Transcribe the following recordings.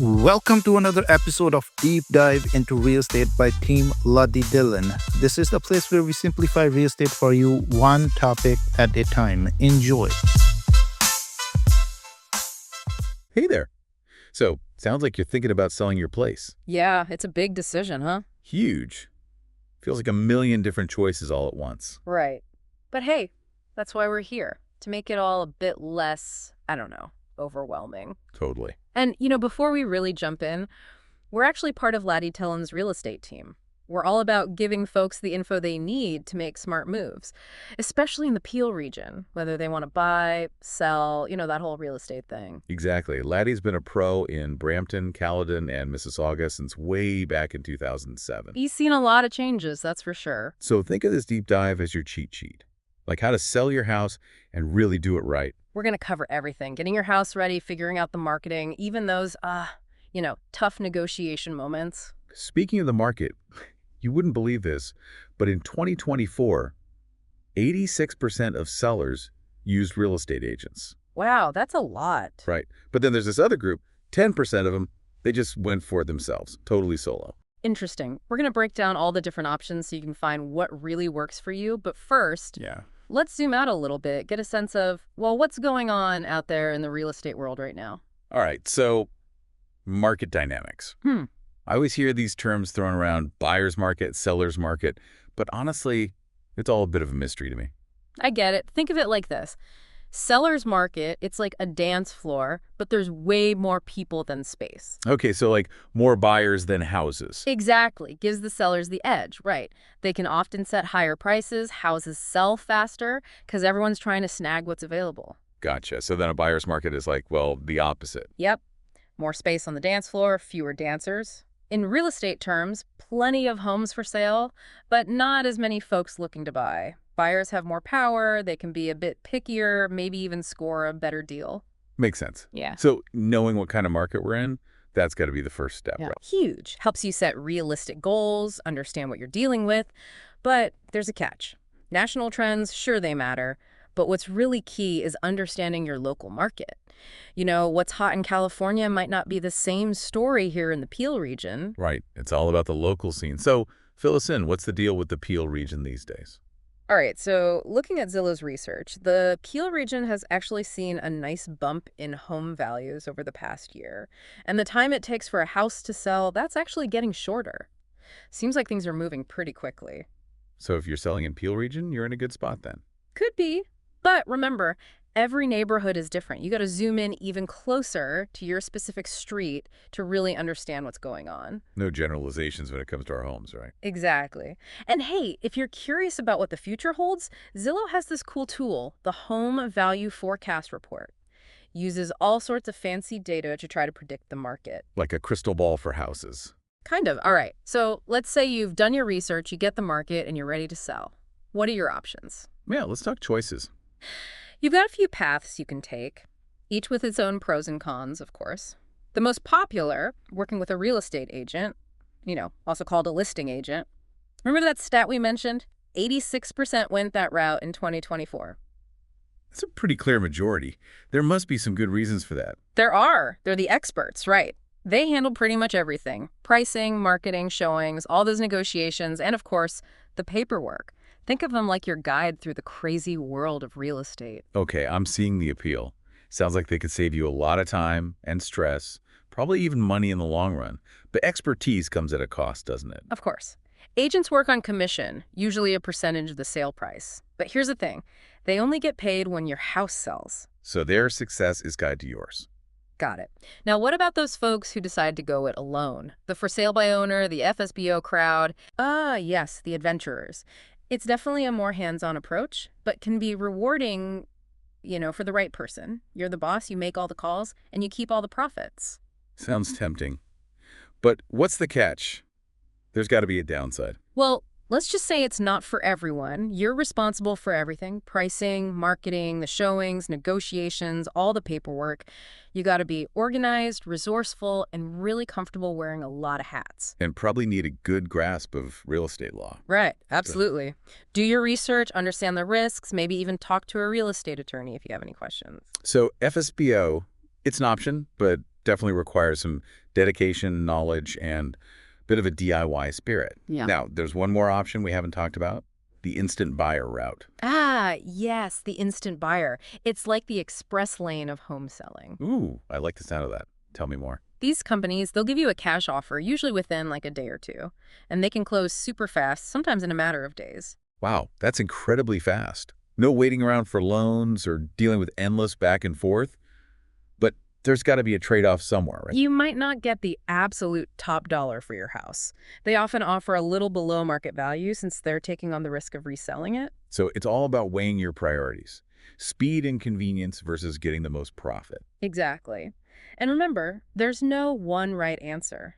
Welcome to another episode of Deep Dive into Real Estate by Team Luddy Dillon. This is the place where we simplify real estate for you, one topic at a time. Enjoy. Hey there. So, sounds like you're thinking about selling your place. Yeah, it's a big decision, huh? Huge. Feels like a million different choices all at once. Right. But hey, that's why we're here, to make it all a bit less, overwhelming. Totally. And, before we really jump in, we're actually part of Laddie Tellon's real estate team. We're all about giving folks the info they need to make smart moves, especially in the Peel region, whether they want to buy, sell, that whole real estate thing. Exactly. Laddie's been a pro in Brampton, Caledon, and Mississauga since way back in 2007. He's seen a lot of changes, that's for sure. So think of this deep dive as your cheat sheet, like how to sell your house and really do it right. We're going to cover everything, getting your house ready, figuring out the marketing, even those, tough negotiation moments. Speaking of the market, you wouldn't believe this, but in 2024, 86% of sellers used real estate agents. Wow, that's a lot. Right. But then there's this other group, 10% of them, they just went for it themselves, totally solo. Interesting. We're going to break down all the different options so you can find what really works for you. But first, let's zoom out a little bit, get a sense of, what's going on out there in the real estate world right now? All right, so market dynamics. I always hear these terms thrown around, buyer's market, seller's market, but honestly, it's all a bit of a mystery to me. I get it. Think of it like this. Seller's market, it's like a dance floor, but there's way more people than space. Okay, so like more buyers than houses. Exactly. Gives the sellers the edge, right. They can often set higher prices, houses sell faster, because everyone's trying to snag what's available. Gotcha. So then a buyer's market is like, the opposite. Yep. More space on the dance floor, fewer dancers. In real estate terms, plenty of homes for sale, but not as many folks looking to buy. Buyers have more power, they can be a bit pickier, maybe even score a better deal. Makes sense. Yeah. So knowing what kind of market we're in, that's got to be the first step, right? Huge. Helps you set realistic goals, understand what you're dealing with. But there's a catch. National trends, sure they matter, but what's really key is understanding your local market. What's hot in California might not be the same story here in the Peel region. Right. It's all about the local scene. So fill us in. What's the deal with the Peel region these days? All right, so looking at Zillow's research, the Peel region has actually seen a nice bump in home values over the past year. And the time it takes for a house to sell, that's actually getting shorter. Seems like things are moving pretty quickly. So if you're selling in Peel region, you're in a good spot then. Could be. But remember, every neighborhood is different. You got to zoom in even closer to your specific street to really understand what's going on. No generalizations when it comes to our homes, right? Exactly. And hey, if you're curious about what the future holds, Zillow has this cool tool, the Home Value Forecast Report. Uses all sorts of fancy data to try to predict the market. Like a crystal ball for houses. Kind of. All right. So let's say you've done your research, you get the market, and you're ready to sell. What are your options? Yeah, let's talk choices. You've got a few paths you can take, each with its own pros and cons, of course. The most popular, working with a real estate agent, also called a listing agent. Remember that stat we mentioned? 86% went that route in 2024. That's a pretty clear majority. There must be some good reasons for that. There are. They're the experts, right? They handle pretty much everything. Pricing, marketing, showings, all those negotiations, and of course, the paperwork. Think of them like your guide through the crazy world of real estate. Okay, I'm seeing the appeal. Sounds like they could save you a lot of time and stress, probably even money in the long run. But expertise comes at a cost, doesn't it? Of course. Agents work on commission, usually a percentage of the sale price. But here's the thing. They only get paid when your house sells. So their success is tied to yours. Got it. Now, what about those folks who decide to go it alone? The for sale by owner, the FSBO crowd? Yes, the adventurers. It's definitely a more hands-on approach, but can be rewarding, for the right person. You're the boss, you make all the calls, and you keep all the profits. Sounds tempting. But what's the catch? There's got to be a downside. Well, let's just say it's not for everyone. You're responsible for everything. Pricing, marketing, the showings, negotiations, all the paperwork. You got to be organized, resourceful, and really comfortable wearing a lot of hats. And probably need a good grasp of real estate law. Right, absolutely. Do your research, understand the risks, maybe even talk to a real estate attorney if you have any questions. So FSBO, it's an option, but definitely requires some dedication, knowledge, and a bit of a DIY spirit. Yeah. Now, there's one more option we haven't talked about, the instant buyer route. Ah, yes, the instant buyer. It's like the express lane of home selling. Ooh, I like the sound of that. Tell me more. These companies, they'll give you a cash offer, usually within like a day or two, and they can close super fast, sometimes in a matter of days. Wow, that's incredibly fast. No waiting around for loans or dealing with endless back and forth. But there's got to be a trade-off somewhere, right? You might not get the absolute top dollar for your house. They often offer a little below market value since they're taking on the risk of reselling it. So it's all about weighing your priorities. Speed and convenience versus getting the most profit. Exactly. And remember, there's no one right answer.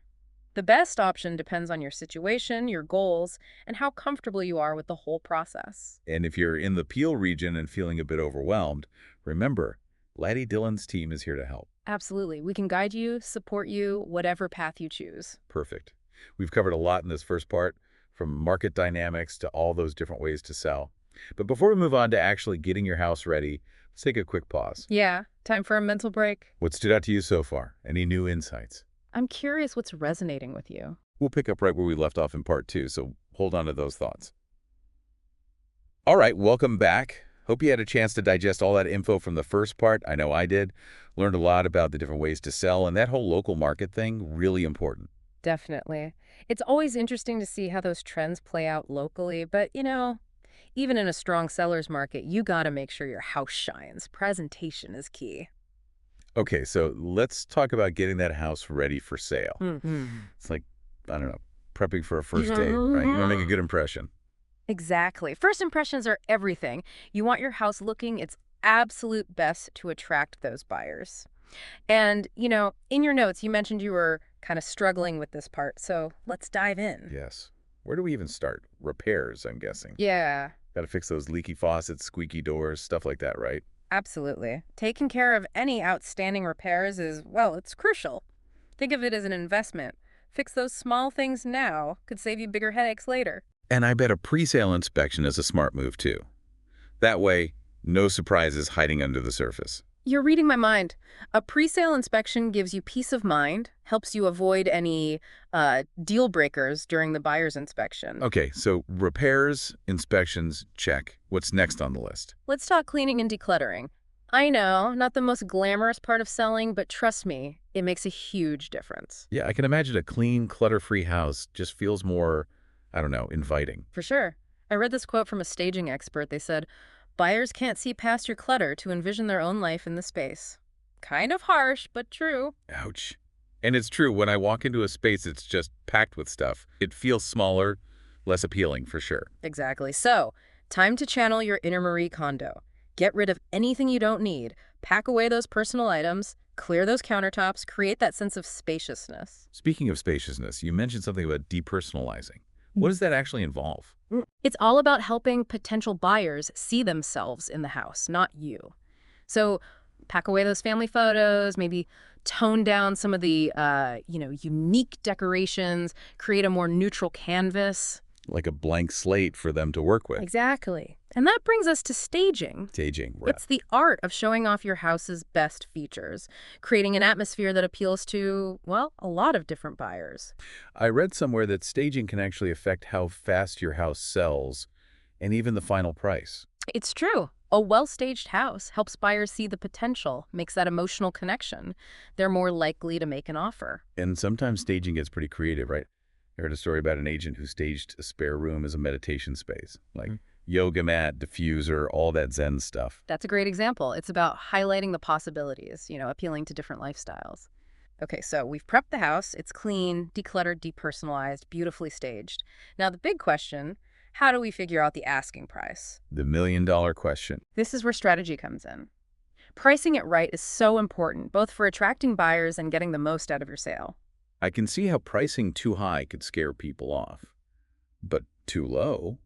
The best option depends on your situation, your goals, and how comfortable you are with the whole process. And if you're in the Peel region and feeling a bit overwhelmed, remember, Laddie Dillon's team is here to help. Absolutely. We can guide you, support you, whatever path you choose. Perfect. We've covered a lot in this first part, from market dynamics to all those different ways to sell. But before we move on to actually getting your house ready, let's take a quick pause. Yeah, time for a mental break. What stood out to you so far? Any new insights? I'm curious what's resonating with you. We'll pick up right where we left off in part 2, so hold on to those thoughts. All right, welcome back. Hope you had a chance to digest all that info from the first part. I know I did. Learned a lot about the different ways to sell, and that whole local market thing, really important. Definitely. It's always interesting to see how those trends play out locally, but, even in a strong seller's market, you gotta make sure your house shines. Presentation is key. Okay, so let's talk about getting that house ready for sale. Mm-hmm. It's like, I don't know, prepping for a first date, right? You want to make a good impression. Exactly. First impressions are everything. You want your house looking its absolute best to attract those buyers. And, in your notes, you mentioned you were kind of struggling with this part, so let's dive in. Yes. Where do we even start? Repairs, I'm guessing. Yeah, Got to fix those leaky faucets, squeaky doors, stuff like that, right? absolutely. Taking care of any outstanding repairs is, well, it's crucial. Think of it as an investment. Fix those small things now could save you bigger headaches later. And I bet a pre-sale inspection is a smart move, too. That way, no surprises hiding under the surface. You're reading my mind. A pre-sale inspection gives you peace of mind, helps you avoid any deal breakers during the buyer's inspection. Okay, so repairs, inspections, check. What's next on the list? Let's talk cleaning and decluttering. I know, not the most glamorous part of selling, but trust me, it makes a huge difference. Yeah, I can imagine a clean, clutter-free house just feels more, I don't know, inviting. For sure. I read this quote from a staging expert. They said, "Buyers can't see past your clutter to envision their own life in the space." Kind of harsh, but true. Ouch. And it's true, when I walk into a space that's just packed with stuff, it feels smaller, less appealing for sure. Exactly. So, time to channel your inner Marie Kondo. Get rid of anything you don't need. Pack away those personal items. Clear those countertops. Create that sense of spaciousness. Speaking of spaciousness, you mentioned something about depersonalizing. What does that actually involve? It's all about helping potential buyers see themselves in the house, not you. So pack away those family photos, maybe tone down some of the, unique decorations, create a more neutral canvas. Like a blank slate for them to work with. Exactly. And that brings us to staging. Staging, right. It's the art of showing off your house's best features, creating an atmosphere that appeals to, well, a lot of different buyers. I read somewhere that staging can actually affect how fast your house sells and even the final price. It's true. A well-staged house helps buyers see the potential, makes that emotional connection. They're more likely to make an offer. And sometimes staging gets pretty creative, right? I heard a story about an agent who staged a spare room as a meditation space, like yoga mat, diffuser, all that Zen stuff. That's a great example. It's about highlighting the possibilities, appealing to different lifestyles. Okay, so we've prepped the house. It's clean, decluttered, depersonalized, beautifully staged. Now the big question, how do we figure out the asking price? The million-dollar question. This is where strategy comes in. Pricing it right is so important, both for attracting buyers and getting the most out of your sale. I can see how pricing too high could scare people off. But too low,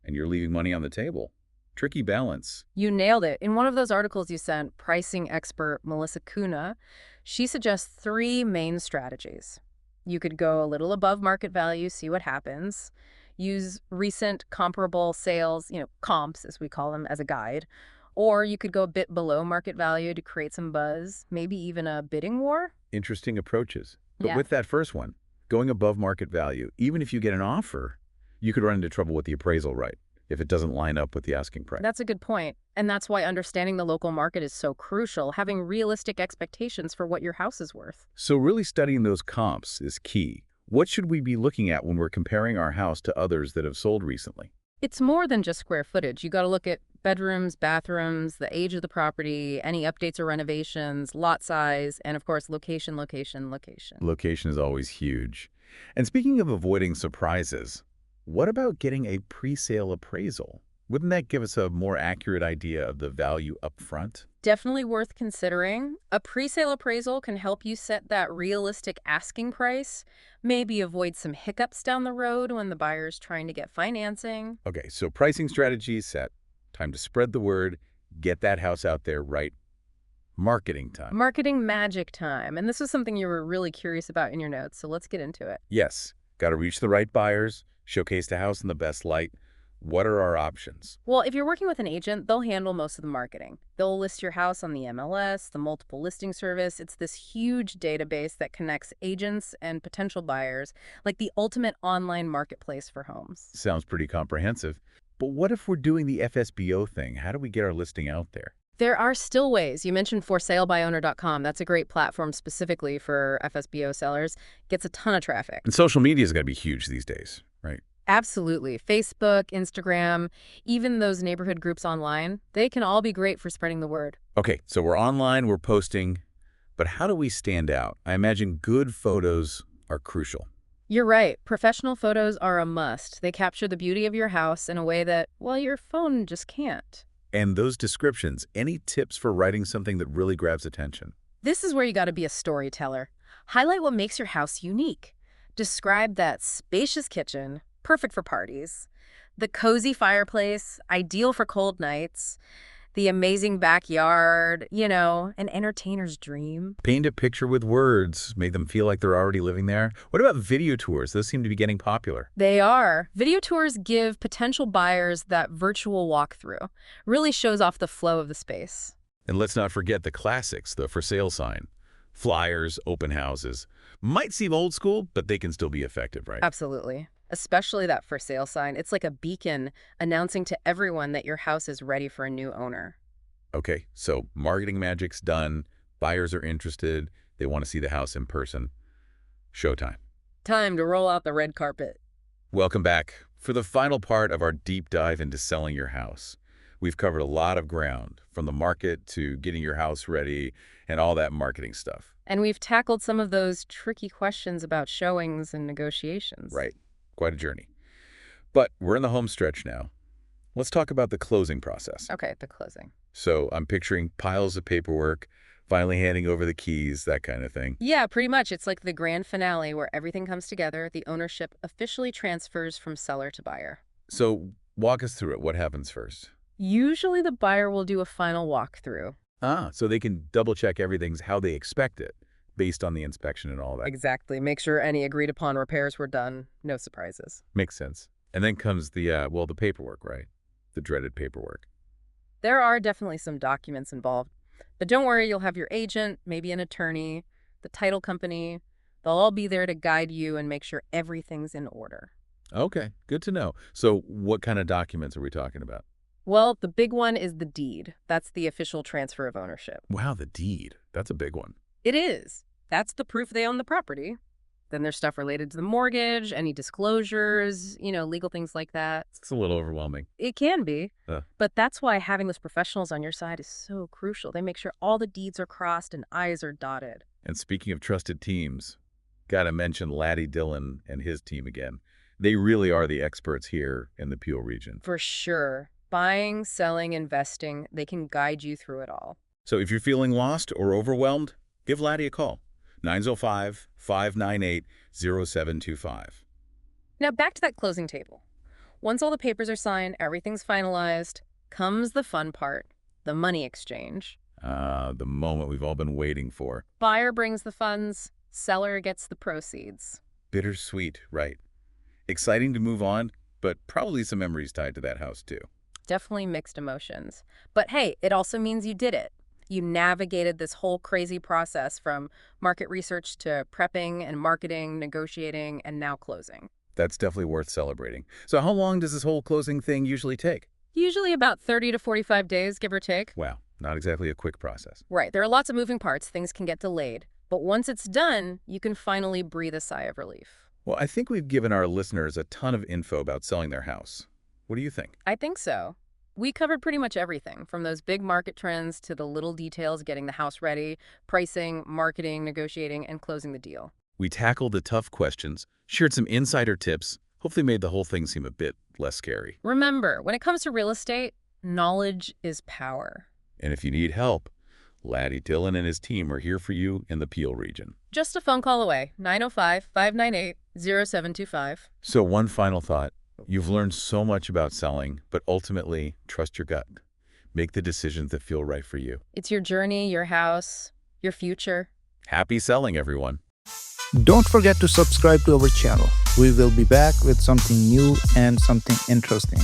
and you're leaving money on the table. Tricky balance. You nailed it. In one of those articles you sent, pricing expert Melissa Kuna, she suggests 3 main strategies. You could go a little above market value, see what happens. Use recent comparable sales, comps as we call them, as a guide. Or you could go a bit below market value to create some buzz, maybe even a bidding war. Interesting approaches. But Yeah. with that first one, going above market value, even if you get an offer, you could run into trouble with the appraisal, right? If it doesn't line up with the asking price. That's a good point. And that's why understanding the local market is so crucial, having realistic expectations for what your house is worth. So really studying those comps is key. What should we be looking at when we're comparing our house to others that have sold recently? It's more than just square footage. You got to look at bedrooms, bathrooms, the age of the property, any updates or renovations, lot size, and of course, location, location, location. Location is always huge. And speaking of avoiding surprises, what about getting a pre-sale appraisal? Wouldn't that give us a more accurate idea of the value up front? Definitely worth considering. A pre-sale appraisal can help you set that realistic asking price, maybe avoid some hiccups down the road when the buyer's trying to get financing. Okay, so pricing strategy set. Time to spread the word, get that house out there right. Marketing time. Marketing magic time. And this was something you were really curious about in your notes, so let's get into it. Yes, got to reach the right buyers, showcase the house in the best light. What are our options? Well, if you're working with an agent, they'll handle most of the marketing. They'll list your house on the MLS, the multiple listing service. It's this huge database that connects agents and potential buyers, like the ultimate online marketplace for homes. Sounds pretty comprehensive. But what if we're doing the FSBO thing? How do we get our listing out there? There are still ways. You mentioned forsalebuyowner.com. That's a great platform specifically for FSBO sellers. Gets a ton of traffic. And social media is going to be huge these days, right? Absolutely. Facebook, Instagram, even those neighborhood groups online, they can all be great for spreading the word. Okay, so we're online, we're posting, but how do we stand out? I imagine good photos are crucial. You're right. Professional photos are a must. They capture the beauty of your house in a way that, well, your phone just can't. And those descriptions, any tips for writing something that really grabs attention? This is where you got to be a storyteller. Highlight what makes your house unique. Describe that spacious kitchen, perfect for parties, the cozy fireplace, ideal for cold nights, the amazing backyard, an entertainer's dream. Paint a picture with words, make them feel like they're already living there. What about video tours? Those seem to be getting popular. They are. Video tours give potential buyers that virtual walkthrough. Really shows off the flow of the space. And let's not forget the classics, the for sale sign. Flyers, open houses. Might seem old school, but they can still be effective, right? Absolutely. Especially that for sale sign. It's like a beacon announcing to everyone that your house is ready for a new owner. Okay, so marketing magic's done. Buyers are interested. They want to see the house in person. Showtime. Time to roll out the red carpet. Welcome back for the final part of our deep dive into selling your house. We've covered a lot of ground, from the market to getting your house ready and all that marketing stuff. And we've tackled some of those tricky questions about showings and negotiations. Right. Quite a journey. But we're in the home stretch now. Let's talk about the closing process. Okay, the closing. So I'm picturing piles of paperwork, finally handing over the keys, that kind of thing. Yeah, pretty much. It's like the grand finale where everything comes together. The ownership officially transfers from seller to buyer. So walk us through it. What happens first? Usually the buyer will do a final walkthrough. So they can double check everything's how they expect it, based on the inspection and all that. Exactly. Make sure any agreed upon repairs were done. No surprises. Makes sense. And then comes the, the paperwork, right? The dreaded paperwork. There are definitely some documents involved. But don't worry, you'll have your agent, maybe an attorney, the title company. They'll all be there to guide you and make sure everything's in order. Okay, good to know. So what kind of documents are we talking about? Well, the big one is the deed. That's the official transfer of ownership. Wow, the deed. That's a big one. It is. That's the proof they own the property. Then there's stuff related to the mortgage, any disclosures, legal things like that. It's a little overwhelming. It can be, Uh. but that's why having those professionals on your side is so crucial. They make sure all the Ds are crossed and I's are dotted. And speaking of trusted teams, got to mention Laddie Dillon and his team again. They really are the experts here in the Peel region. For sure. Buying, selling, investing, they can guide you through it all. So if you're feeling lost or overwhelmed, give Laddie a call. 905-598-0725. Now back to that closing table. Once all the papers are signed, everything's finalized, comes the fun part, the money exchange. The moment we've all been waiting for. Buyer brings the funds, seller gets the proceeds. Bittersweet, right? Exciting to move on, but probably some memories tied to that house too. definitely mixed emotions. But hey, it also means you did it. You navigated this whole crazy process from market research to prepping and marketing, negotiating, and now closing. That's definitely worth celebrating. So how long does this whole closing thing usually take? Usually about 30 to 45 days, give or take. Wow, not exactly a quick process. Right, there are lots of moving parts, things can get delayed. But once it's done, you can finally breathe a sigh of relief. Well, I think we've given our listeners a ton of info about selling their house. What do you think? I think so. We covered pretty much everything, from those big market trends to the little details getting the house ready, pricing, marketing, negotiating, and closing the deal. We tackled the tough questions, shared some insider tips, hopefully made the whole thing seem a bit less scary. Remember, when it comes to real estate, knowledge is power. And if you need help, Laddie Dillon and his team are here for you in the Peel region. Just a phone call away, 905-598-0725. So one final thought. You've learned so much about selling, but ultimately, trust your gut. Make the decisions that feel right for you. It's your journey, your house, your future. Happy selling, everyone. Don't forget to subscribe to our channel. We will be back with something new and something interesting.